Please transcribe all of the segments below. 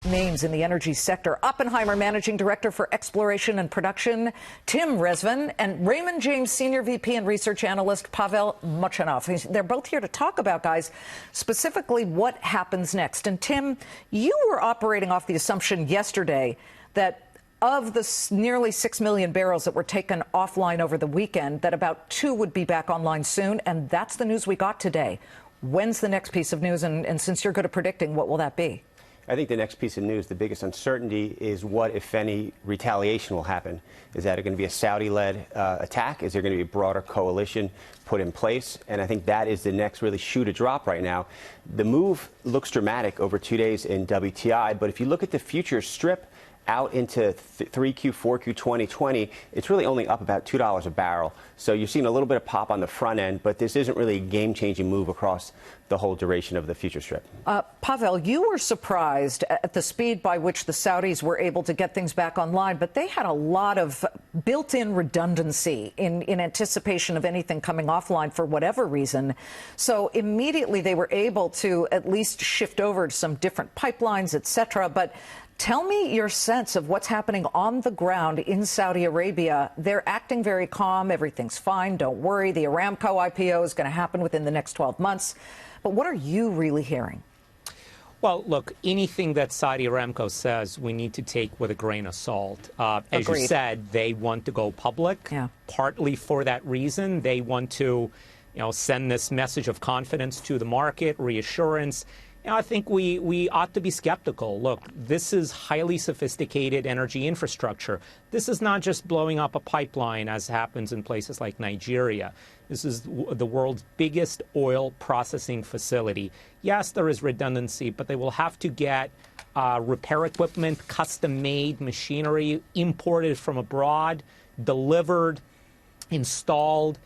Names in the energy sector. Oppenheimer Managing Director for Exploration and Production, Tim Rezvan, and Raymond James Senior VP and Research Analyst, Pavel Molchanov. They're both here to talk about, guys, specifically what happens next. And Tim, you were operating off the assumption yesterday that of the nearly 6 million barrels that were taken offline over the weekend, that about 2 would be back online soon. And that's the news we got today. When's the next piece of news? And since you're good at predicting, what will that be? I think the next piece of news, the biggest uncertainty, is what, if any, retaliation will happen. Is that going to be a Saudi-led attack? Is there going to be a broader coalition put in place? And I think that is the next really shoe to drop right now. The move looks dramatic over 2 days in WTI, but if you look at the future strip out into 3Q, 4Q 2020, it's really only up about $2 a barrel. So you're seeing a little bit of pop on the front end, but this isn't really a game-changing move across the whole duration of the future strip. Pavel, you were surprised at the speed by which the Saudis were able to get things back online, but they had a lot of built-in redundancy in anticipation of anything coming offline for whatever reason. So immediately they were able to at least shift over to some different pipelines, et cetera. But tell me your sense of what's happening on the ground in Saudi Arabia. They're acting very calm. Everything's fine. Don't worry. The Aramco IPO is going to happen within the next 12 months. But what are you really hearing? Well, look, anything that Saudi Aramco says, we need to take with a grain of salt. As you said, they want to go public, partly for that reason. They want to, send this message of confidence to the market, reassurance. I think we ought to be skeptical. Look, this is highly sophisticated energy infrastructure. This is not just blowing up a pipeline, as happens in places like Nigeria. This is the world's biggest oil processing facility. Yes, there is redundancy, but they will have to get repair equipment, custom-made machinery imported from abroad, delivered, installed.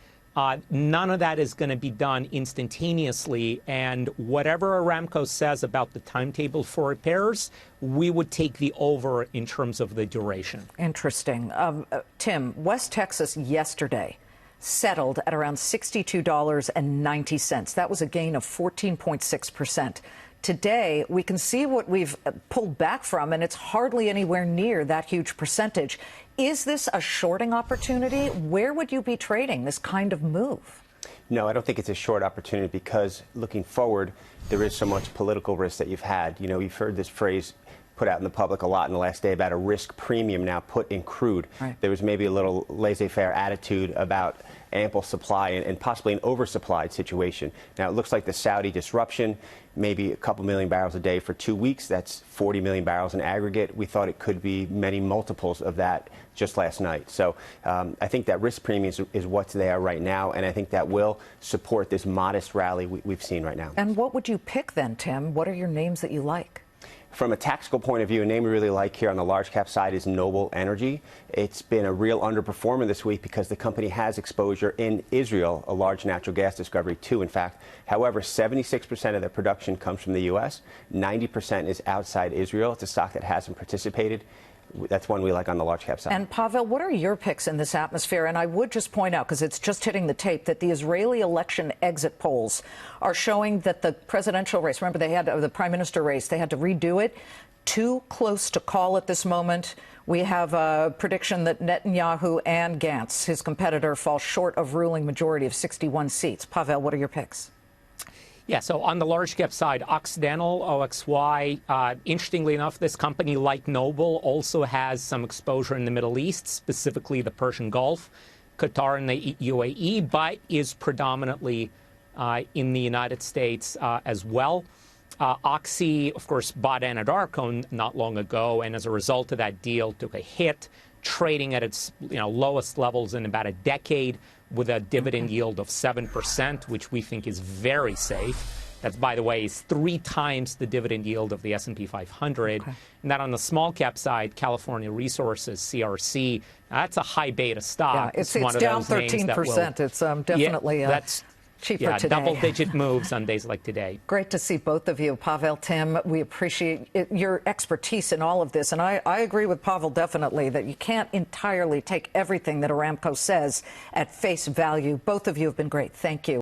None of that is going to be done instantaneously, and whatever Aramco says about the timetable for repairs, we would take the over in terms of the duration. Interesting. Tim, West Texas yesterday settled at around $62.90. That was a gain of 14.6%. Today, we can see what we've pulled back from, and it's hardly anywhere near that huge percentage. Is this a shorting opportunity? Where would you be trading this kind of move? No, I don't think it's a short opportunity because looking forward, there is so much political risk that you've had. You've heard this phrase put out in the public a lot in the last day about a risk premium now put in crude. Right. There was maybe a little laissez-faire attitude about ample supply and possibly an oversupplied situation. Now, it looks like the Saudi disruption, maybe a couple million barrels a day for 2 weeks. That's 40 million barrels in aggregate. We thought it could be many multiples of that just last night. So I think that risk premium is what's there right now, and I think that will support this modest rally we've seen right now. And what would you pick then, Tim? What are your names that you like? From a tactical point of view, a name we really like here on the large cap side is Noble Energy. It's been a real underperformer this week because the company has exposure in Israel, a large natural gas discovery too, in fact. However, 76% of their production comes from the U.S., 90% is outside Israel. It's a stock that hasn't participated. That's one we like on the large cap side. And Pavel, what are your picks in this atmosphere? And I would just point out, because it's just hitting the tape, that the Israeli election exit polls are showing that the presidential race, remember they had the prime minister race, they had to redo it. Too close to call at this moment. We have a prediction that Netanyahu and Gantz, his competitor, fall short of ruling majority of 61 seats. Pavel, what are your picks? Yeah, so on the large cap side, Occidental, OXY, interestingly enough, this company, like Noble, also has some exposure in the Middle East, specifically the Persian Gulf, Qatar, and the UAE, but is predominantly in the United States as well. Oxy, of course, bought Anadarko not long ago, and as a result of that deal, took a hit, trading at its lowest levels in about a decade, with a dividend yield of 7%, which we think is very safe. That, by the way, is 3 times the dividend yield of the S&P 500. Okay. And that on the small cap side, California Resources, CRC, that's a high beta stock. Yeah, it's down 13%. It's definitely that's cheaper today. Double-digit moves on days like today. Great to see both of you. Pavel, Tim, we appreciate your expertise in all of this. And I agree with Pavel definitely that you can't entirely take everything that Aramco says at face value. Both of you have been great. Thank you.